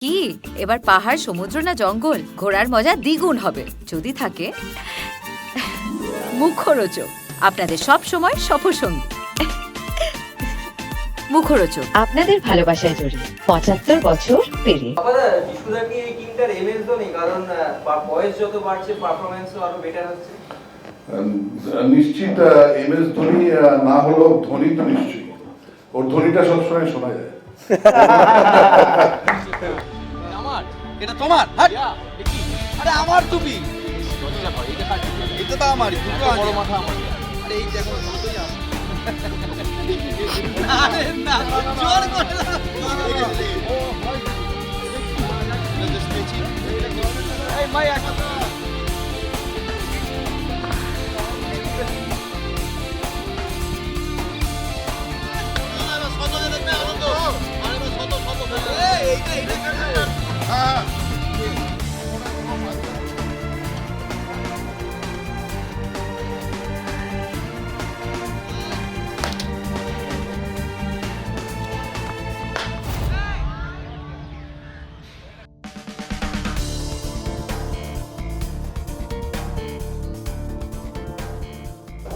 কি এবার পাহাড়, সমুদ্র না জঙ্গল, ঘোরার মজা দ্বিগুণ হবে যদি থাকে মুখরোচক, আপনাদের সব সময় সফরসঙ্গী। মুখরোচক আপনাদের ভালোবাসায় জড়িয়ে ৭৫ বছর পেরিয়ে। বিশুদা কি এই টিমটার এমএস ধোনি? কারণ বয়স যত বাড়ছে পারফরম্যান্সও আরো বেটার হচ্ছে। নিশ্চিত এমএস ধোনি না হলেও ধোনি তো নিশ্চয়ই, ওর ধোনিটা সবসময় শোনা যায়। আমার এটা তোমার, হাট আরে আমার টুপি এটা তো আমার দুটো বড় মাথা আমার। আরে এই দেখো দুটোই আমার। আরে না জোর করে ও ভাই এই ভাই একটা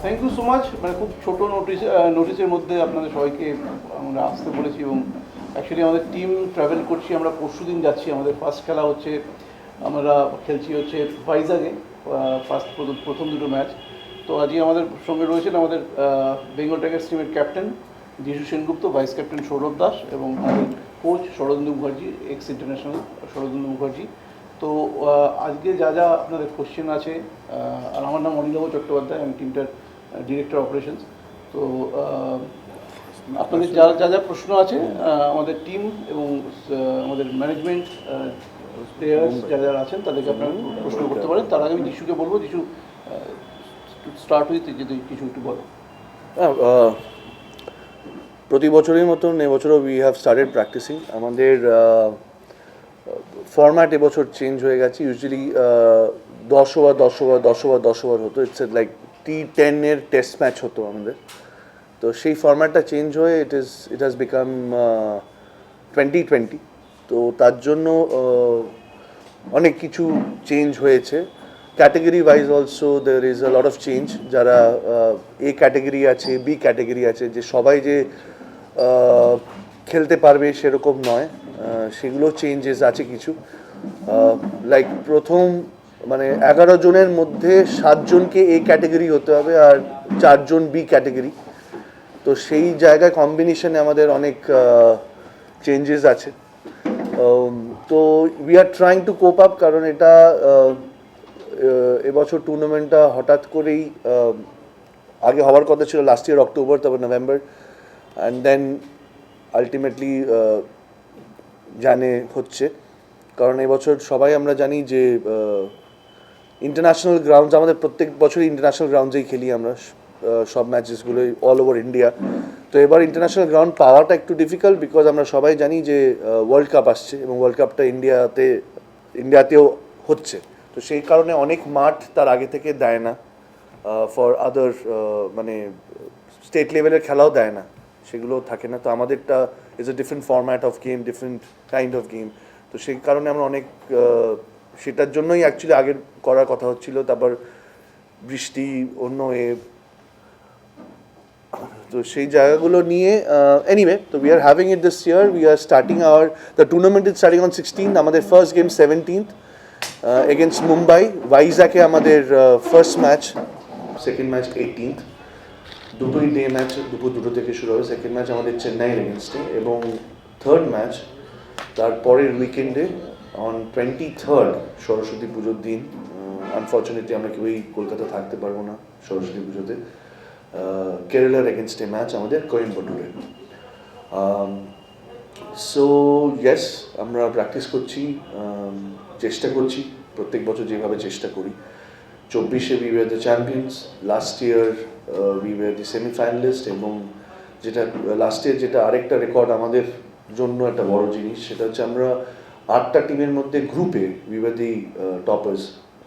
থ্যাংক ইউ সো মাচ। মানে খুব ছোট নোটিসের মধ্যে আপনাদের সবাইকে আমরা আসতে বলেছি এবং অ্যাকচুয়ালি আমাদের টিম ট্রাভেল করছি। আমরা পরশুদিন যাচ্ছি, আমাদের ফার্স্ট খেলা হচ্ছে, আমরা খেলছি হচ্ছে ভাইজাগে প্রথম দুটো ম্যাচ। তো আজকে আমাদের সঙ্গে রয়েছেন আমাদের বেঙ্গল টাইগার্স টিমের captain Jishu Sengupta, vice captain Sourav Das এবং আমাদের coach Sharadendu Mukherjee, ex international Sharadendu Mukherjee. তো আজকে যা যা আপনাদের কোশ্চেন আছে, আর আমার নাম অনিলভ চট্টোপাধ্যায়, আমি টিমটার ডিরেক্টর অপারেশনস। তো আপনাদের যা যা যা প্রশ্ন আছে আমাদের টিম এবং আমাদের ম্যানেজমেন্ট প্লেয়ার্স যারা যারা আছেন তাদেরকে আপনারা প্রশ্ন করতে পারেন। তার আগে আমি যিশুকে বলবো, যিশু স্টার্ট উইথ যদি কিছু একটু বলো। প্রতি বছরের মতন এবছরও উই হ্যাভ স্টার্টেড প্র্যাকটিসিং। আমাদের ফরম্যাট এবছর চেঞ্জ হয়ে গেছে। Usually 10 over 10 over 10 over 10 over হতো, it's like T10 test match হতো আমাদের। তো সেই ফরম্যাটটা চেঞ্জ হয়ে ইট হ্যাজ বিকাম 2020। তো তার জন্য অনেক কিছু চেঞ্জ হয়েছে। Category wise also there is a lot of change. যারা এ ক্যাটেগরি আছে, বি ক্যাটেগরি আছে, যে সবাই যে খেলতে পারবে সেরকম নয়, সেগুলো চেঞ্জেস আছে কিছু। লাইক প্রথম মানে 11 জনের মধ্যে 7 জনকে এ ক্যাটেগরি হতে হবে আর 4 জন বি ক্যাটেগরি। তো সেই জায়গায় কম্বিনেশনে আমাদের অনেক চেঞ্জেস আছে। তো we are trying to cope up, কারণ এটা এবছর টুর্নামেন্টটা হঠাৎ করেই আগে হওয়ার কথা ছিল লাস্ট ইয়ার অক্টোবর, তারপর নভেম্বর, অ্যান্ড দেন আলটিমেটলি জানে হচ্ছে। কারণ এবছর সবাই আমরা জানি যে ইন্টারন্যাশনাল গ্রাউন্ডস, আমাদের প্রত্যেক বছরই ইন্টারন্যাশনাল গ্রাউন্ডসেই খেলি আমরা সব ম্যাচেসগুলোই অল ওভার ইন্ডিয়া। তো এবার ইন্টারন্যাশনাল গ্রাউন্ড পাওয়াটা একটু ডিফিকাল্ট, বিকজ আমরা সবাই জানি যে ওয়ার্ল্ড কাপ আসছে এবং ওয়ার্ল্ড কাপটা ইন্ডিয়াতেও হচ্ছে। তো সেই কারণে অনেক মাঠ তার আগে থেকে দেয় না, ফর আদার মানে স্টেট লেভেলের খেলাও দেয় না, সেগুলো থাকে না। তো আমাদেরটা is a different format of game, different kind of game. তো সেই কারণে আমরা অনেক সেটার জন্যই অ্যাকচুয়ালি আগের করার কথা হচ্ছিল। তারপর বৃষ্টি অন্য তো সেই জায়গাগুলো নিয়ে এনিওয়ে, তো we are having it this year. We are starting the tournament is starting on 16th। আমাদের first game 17th against Mumbai. ভাইজাকে আমাদের first match, second match 18th। দুটোই ডে ম্যাচ, দুপুর 2টো থেকে শুরু হবে। সেকেন্ড ম্যাচ আমাদের চেন্নাইয়ের এগেনস্টে এবং থার্ড ম্যাচ তারপরের উইকেন্ডে অন 23rd, সরস্বতী পুজোর দিন। আনফর্চুনেটলি আমরা কেউই কলকাতা থাকতে পারবো না সরস্বতী পুজোতে। কেরালার এগেনস্টে ম্যাচ আমাদের কোয়েম্বাটুরে। সো ইয়েস, আমরা প্র্যাকটিস করছি, চেষ্টা করছি প্রত্যেক বছর যেভাবে চেষ্টা করি। 24-এ we were the champions, last year we were the semifinalist. এবং যেটা লাস্ট ইয়ার, যেটা আরেকটা রেকর্ড আমাদের জন্য একটা বড় জিনিস, সেটা হচ্ছে আমরা 8টা টিমের মধ্যে গ্রুপে we were the toppers.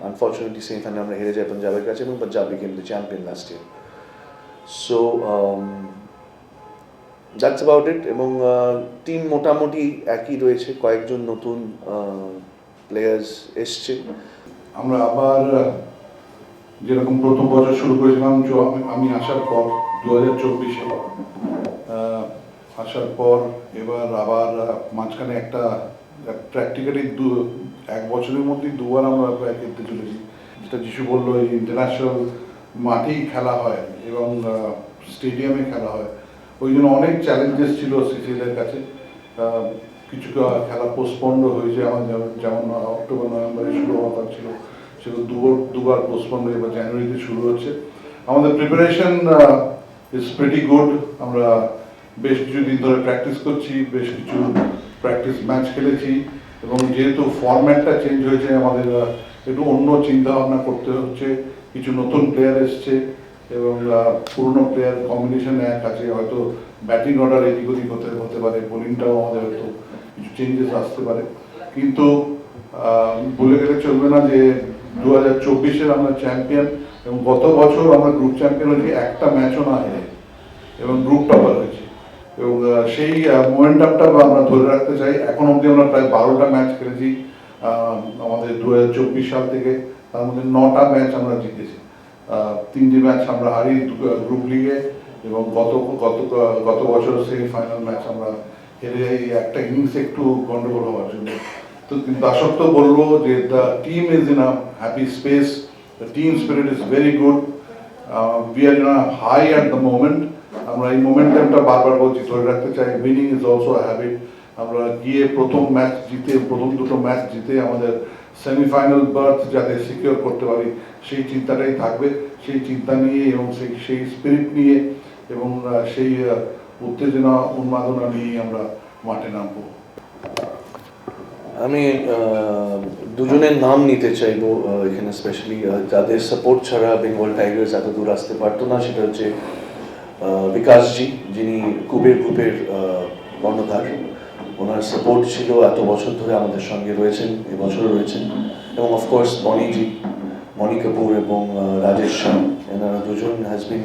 Unfortunately সেমিফাইনালে আমরা হেরে যাই পাঞ্জাবের কাছে এবং Punjab became the champion last year. So that's about it. এবং টিম মোটামুটি একই রয়েছে, কয়েকজন নতুন প্লেয়ার্স এসছে। আমরা আবার যেরকম প্রথম বছর শুরু করেছিলাম, আমি আসার পর 2024-এ আসার পর এবার আবার মাঝখানে একটা প্র্যাকটিক্যালি এক বছরের মধ্যেই দুবার আমরা প্রায় খেলতে চলেছি। যেটা যিশু বললো, এই ইন্টারন্যাশনাল মাঠেই খেলা হয় এবং স্টেডিয়ামে খেলা হয়, ওই জন্য অনেক চ্যালেঞ্জেস ছিল সিসিএলের কাছে। কিছু খেলা পোস্টপন্ড হয়েছে, আমার যেমন অক্টোবর নভেম্বরে শুরু হওয়ার কথা ছিল, সেগুলো দুবার পোস্টপন্ড হয়ে এবার জানুয়ারিতে শুরু হচ্ছে। আমাদের প্রিপারেশন ইজ প্রিটি গুড। আমরা বেশ কিছুদিন ধরে প্র্যাকটিস করছি, বেশ কিছু প্র্যাকটিস ম্যাচ খেলেছি, এবং যেহেতু ফরম্যাটটা চেঞ্জ হয়েছে, আমাদের একটু অন্য চিন্তা ভাবনা করতে হচ্ছে। কিছু নতুন প্লেয়ার এসছে এবং পুরনো প্লেয়ার কম্বিনেশন এক আছে, হয়তো ব্যাটিং অর্ডার এদিক ওদিক হতে পারে, বোলিংটাও আমাদের হয়তো কিছু চেঞ্জেস আসতে পারে। কিন্তু ভুলে গেলে চলবে না যে 2024-এর আমরা চ্যাম্পিয়ন, এবং গত বছর আমরা গ্রুপ চ্যাম্পিয়ন হয়েছি, একটা ম্যাচও না হেরে, এবং গ্রুপ টপার হয়েছি। এবং সেই মোমেন্টামটা আমরা ধরে রাখতে চাই। এখন অবধি আমরা প্রায় 12টা ম্যাচ খেলেছি আমাদের 2024 সাল থেকে, তার মধ্যে 9টা ম্যাচ আমরা জিতেছি, 3টি ম্যাচ আমরা হারি গ্রুপ লিগে, এবং গত বছর সেমিফাইনাল ম্যাচ আমরা হেরে যাই একটা ইনিংস একটু গন্ডগোল হওয়ার জন্য। তো কিন্তু তা সত্ত্বেও বলবো যে the team is in a happy space, the team spirit is very good, we are in a high at the moment. আমরা এই মোমেন্টামটা বারবার বলছি, ধরে রাখতে চাই। Winning is also a habit. আমরা গিয়ে প্রথম দুটো ম্যাচ জিতে আমাদের সেমিফাইনাল বার্থ যাতে সিকিউর করতে পারি, সেই চিন্তাটাই থাকবে। সেই চিন্তা নিয়ে এবং সেই স্পিরিট নিয়ে এবং সেই উত্তেজনা উন্মাদনা নিয়ে আমরা মাঠে নামবো। আমি দুজনের নাম নিতে চাইবো এখানে, স্পেশালি যাদের সাপোর্ট ছাড়া বেঙ্গল টাইগার্স এত দূর আসতে পারতো না। সেটা হচ্ছে বিকাশজি, যিনি কুবের গ্রুপের কর্ণধার। ওনার সাপোর্ট ছিল, এত বছর ধরে আমাদের সঙ্গে রয়েছেন, এবছরও রয়েছেন। এবং অফকোর্স মণি কাপুর এবং রাজেশ শাহ, এনারা দুজন has been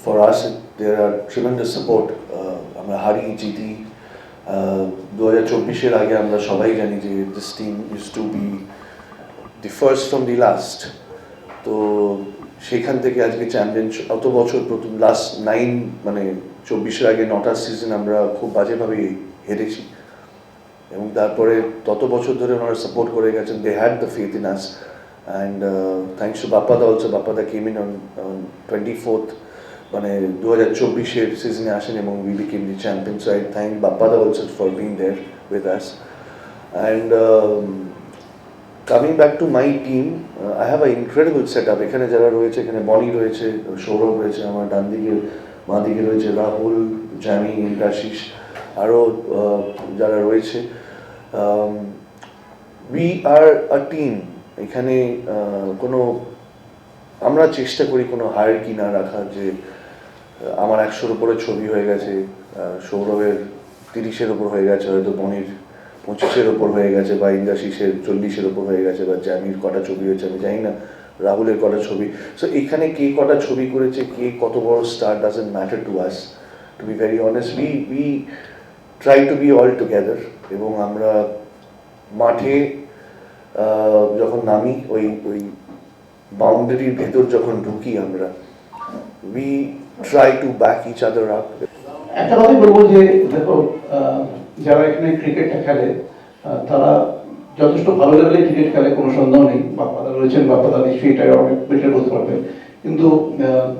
for us there are tremendous support. আমরা হারি জিতি, 2024-এর আগে আমরা সবাই জানি যে this team is to be the first from the last. তো সেখান থেকে আজকে চ্যাম্পিয়ন, অত বছর প্রথম লাস্ট 9 মানে 24-এর আগে 9টা সিজন আমরা খুব বাজেভাবে হেরেছি, এবং তারপরে তত বছর ধরে ওনারা সাপোর্ট করে গেছেন। They had the faith in us, and thanks to বাপ্পাদা অলসো। বাপ্পাদা কেম ইন অন 24th, মানে 2024-এর সিজনে আসেন, এবং we became the champion. So I thank বাপ্পাদা also for being there with us. And coming back to my team, I have a incredible set up. এখানে যারা রয়েছে, এখানে বনি রয়েছে, সৌরভ রয়েছে, আমার ডান দিকে, বাঁ দিকে রয়েছে রাহুল, জামি, ইন্দ্রাশিস, আরও যারা রয়েছে। We are a team. এখানে আমরা চেষ্টা করি কোনো হায়ারার্কি না রাখার, যে আমার 100-র উপরে ছবি হয়ে গেছে, সৌরভের 30-এর ওপর হয়ে গেছে, হয়তো বনির 25-এর ওপর হয়ে গেছে, বা ইন্দ্রাশিসের 40-এর ওপর হয়ে গেছে, বা জামির কটা ছবি হয়েছে আমি জানি না, রাহুলের কটা ছবি। সো এখানে কে কটা ছবি করেছে, কে কত বড় star, doesn't matter to us, to be very honest. We try to be all together. এবং আমরা মাঠে যখন নামি, ওই বাউন্ডারির ভেতর যখন ঢুকি, আমরা we try to back each other up. একটা কথাই বলবো যে দেখো, যারা এখানে ক্রিকেটটা খেলে তারা যথেষ্ট ভালো লেভেলে ক্রিকেট খেলে, কোনো সন্দেহ নেই। বাপ্পাদা রয়েছেন, বাপ্পাদা নিশ্চয়ই এটা অনেক বেটার বলতে পারবে। কিন্তু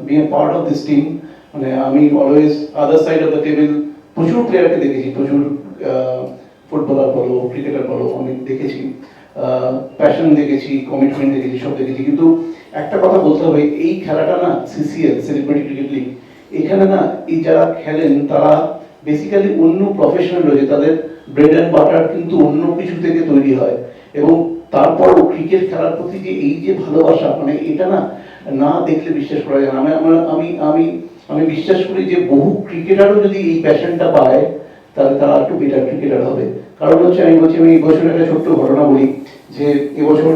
being a part of this team, মানে আমি always other side of the table প্রচুর প্লেয়ারকে দেখেছি, প্রচুর ফুটবলার বলো, ক্রিকেটার বলো, আমি দেখেছি, প্যাশন দেখেছি, কমিটমেন্ট দেখেছি, সব দেখেছি। কিন্তু একটা কথা বলতে হবে, এই খেলাটা না, সিসিএল, সেলিব্রিটি ক্রিকেট লিগ, এখানে না এই যারা খেলেন তারা বেসিক্যালি অন্য প্রফেশনাল রয়েছে, তাদের ব্রেড অ্যান্ড বাটার কিন্তু অন্য কিছু থেকে তৈরি হয়। এবং তারপরও ক্রিকেট খেলার প্রতি যে এই যে ভালোবাসা, মানে এটা না দেখলে বিশ্বাস করা যায় না। আমি বিশ্বাস করি যে বহু ক্রিকেটারও যদি এই প্যাশনটা পায়, তাহলে তারা একটু বেটার ক্রিকেটার হবে। কারণ হচ্ছে, আমি বলছি, আমি এই বছর একটা ছোট্ট ঘটনা বলি, যে এবছর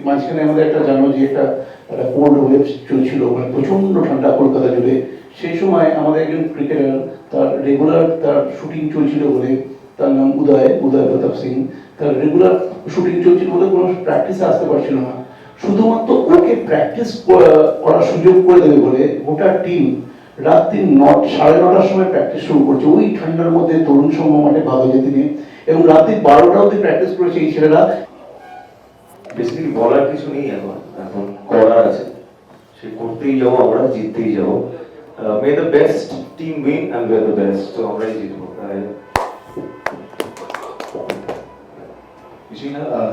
মাঝখানে আমাদের একটা জানো যে একটা কোল্ড ওয়েভ চলছিল, মানে প্রচন্ড ঠান্ডা কলকাতা জুড়ে, সেই সময় আমাদের একজন ক্রিকেটার তার রেগুলার তার শুটিং চলছিল বলে, তার নাম উদয় প্রতাপ সিং, তার রেগুলার শুটিং চলছিল বলে কোনো প্র্যাকটিসে আসতে পারছিল না। শুধুমাত্র ওকে প্র্যাকটিস করার সুযোগ করে দেবে বলে গোটা টিম রাত্রি 9:30টার সময় প্র্যাকটিস শুরু করছে, ওই ঠান্ডার মধ্যে তরুণ সংঘ মাঠে ভালো যেতে নিয়ে, এবং রাত্রি 12টা অবধি প্র্যাকটিস করেছে এই ছেলেরা। বেসিক্যালি বলার কিছু নেই, এখন করার আছে, সে করতেই যাবো, আমরা জিততেই যাবো। May the best team win and we are the best, তো আমরাই জিতবো।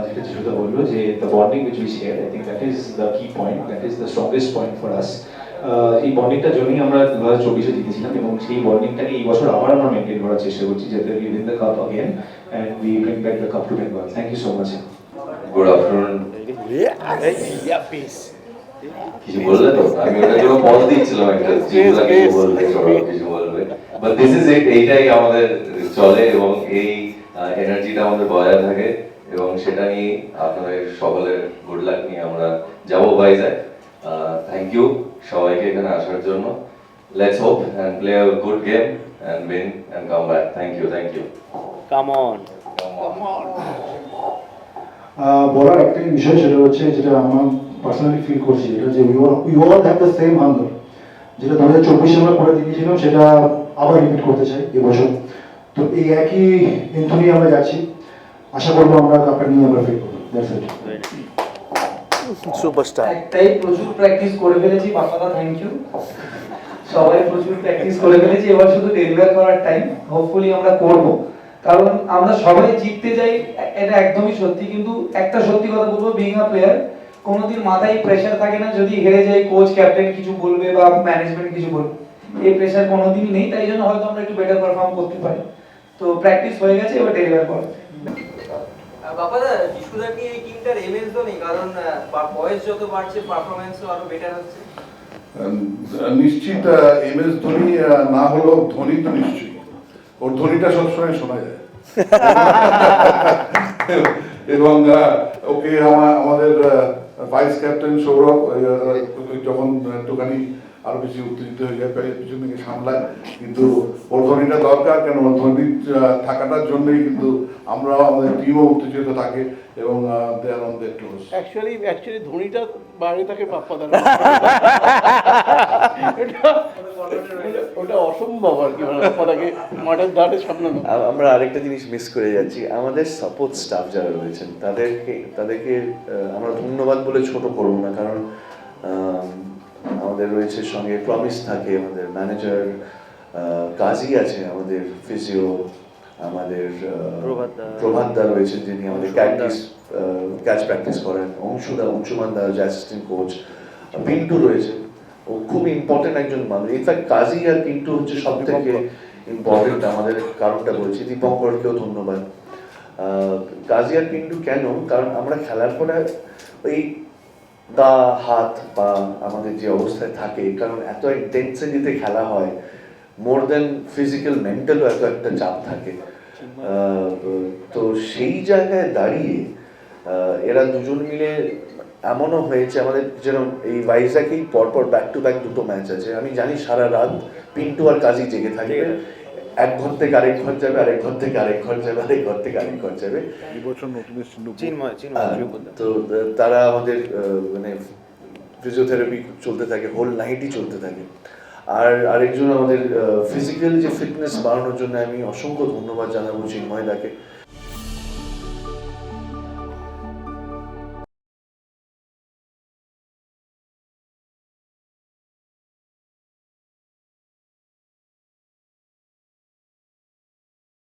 যেটা যিশুদা বললো যে the bonding which we share, I think that is the key point, that is the strongest point for us. এই বন্ডিংটার জন্যই আমরা 2024-এ জিতেছিলাম, এবং সেই বন্ডিংটাকে এই বছর আবার আমরা মেনটেন করার চেষ্টা করছি, যাতে we win the cup again and we bring back the cup to Bengal. Thank you so much. Good afternoon. কিছু বললে তো? আমি ওটার জন্য পজ দিচ্ছিলাম একটা, জিজুদা কিছু বলবে, সৌরভ কিছু বলবে, বাট দিস ইজ ইট। এইটাই আমাদের চলে এবং এই এনার্জিটা আমাদের বজায় থাকে, এবং সেটা নিয়ে আপনাদের সকলের গুড লাক নিয়ে আমরা যাবো ভাইজ্যাক। থ্যাংক ইউ সবাইকে এখানে আসার জন্য। Let's hope and play a good game and win and come back. Thank you, thank you. Come on. বলার একটাই বিষয়, সেটা হচ্ছে যেটা আমার পার্সোনালি ফিল করছি, যেটা যে we all have the same hunger, যেটা 2024 আমরা করে দিয়েছিলাম সেটা আবার রিপিট করতে চাই এবছর। তো এই একই এন্থ নিয়ে আমরা যাচ্ছি, আশা করবো আমরা কাপটা নিয়ে আমরা ফিল করবো। That's it. সুপারস্টার। একটাই, প্রচুর প্র্যাকটিস করে ফেলেছি বাপ্পাদা, থ্যাংক ইউ। সবাই প্রচুর প্র্যাকটিস করে ফেলেছি, এবার শুধু ডেলিভার করার টাইম। হোপফুলি আমরা করব, কারণ আমরা সবাই জিততে যাই, এটা একদমই সত্যি। কিন্তু একটা সত্যি কথা বলবো, বিং আ প্লেয়ার, কোনোদিন মাথায় প্রেশার থাকে না যদি হেরে যাই কোচ ক্যাপ্টেন কিছু বলবে বা ম্যানেজমেন্ট কিছু বলবে, এই প্রেশার কোনোদিনই নেই। তাই জন্য হয়তো আমরা একটু বেটার পারফর্ম করতে পারি। তো প্র্যাকটিস হয়ে গেছে, এবার ডেলিভার করা। বাপ্পাদা, যিশুদা কি এই টিমটার এমএস ধোনি? কারণ বয়স যত বাড়ছে পারফরম্যান্সও আরো বেটার হচ্ছে। নিশ্চিত এমএস ধোনি না হলেও ধোনি তো নিশ্চয়ই, ওর ধোনিটা সবসময় শোনা যায়। এবং ওকে আমাদের ভাইস ক্যাপ্টেন সৌরভ যখন একটুখানি আরো বেশি উত্তেজিত হয়ে যায়, পিছন থেকে সামলায়, কিন্তু ওর ধোনিটা দরকার। কেন ওর ধোনি থাকাটার জন্যই কিন্তু আমরা, আমাদের টিমও উত্তেজিত থাকে এবং দে আর অন দেয়ার টোস। অ্যাকচুয়ালি ধোনিটা বাইরে থাকে বাপ্পাদার, ওটা অসম্ভব আর কি, মানে বাপ্পাদাকে মাঠের ধারে সামলানো। আমরা আরেকটা জিনিস মিস করে যাচ্ছি, আমাদের সাপোর্ট স্টাফ যারা রয়েছেন তাদেরকে আমরা ধন্যবাদ বলে ছোট করব না, কারণ আমাদের রয়েছে সঙ্গে প্রমিস থাকে, আমাদের ম্যানেজার কাজী আছে, আমাদের ফিজিও, আমাদের প্রভাতদা রয়েছে যিনি আমাদের ক্যাচ প্র্যাকটিস করেন, অংশুমান দা যে অ্যাসিস্ট্যান্ট কোচ, পিন্টু রয়েছে, ও খুব ইম্পর্টেন্ট একজন মানুষ। ইনফ্যাক্ট কাজী আর পিন্টু হচ্ছে সব থেকে ইম্পর্টেন্ট আমাদের, কারণটা বলছি। দীপঙ্করকেও ধন্যবাদ। কাজী আর পিন্টু কেন? কারণ আমরা খেলার পরে ওই দা হাত বা আমাদের যে অবস্থায় থাকে, কারণ এত ইন্টেন্সিটিতে খেলা হয়, মোর দেন ফিজিক্যাল মেন্টালও এত একটা চাপ থাকে। তো সেই জায়গায় দাঁড়িয়ে এরা দুজন মিলে এমনও হয়েছে আমাদের, যেরকম এই ভাইজ্যাকেই পরপর ব্যাক টু ব্যাক দুটো ম্যাচ আছে, আমি জানি সারা রাত পিন্টু আর কাজী জেগে থাকবে, এক ঘর থেকে আরেক ঘর যাবে, আরেক ঘর থেকে আরেক ঘর যাবে, আরেক ঘর থেকে আরেক ঘর যাবে। তো তারা আমাদের মানে ফিজিওথেরাপি চলতে থাকে, হোল নাইটই চলতে থাকে। আর আরেকজন আমাদের ফিজিক্যাল যে ফিটনেস বাড়ানোর জন্য আমি অসংখ্য ধন্যবাদ জানাবো চিন্ময় দাকে।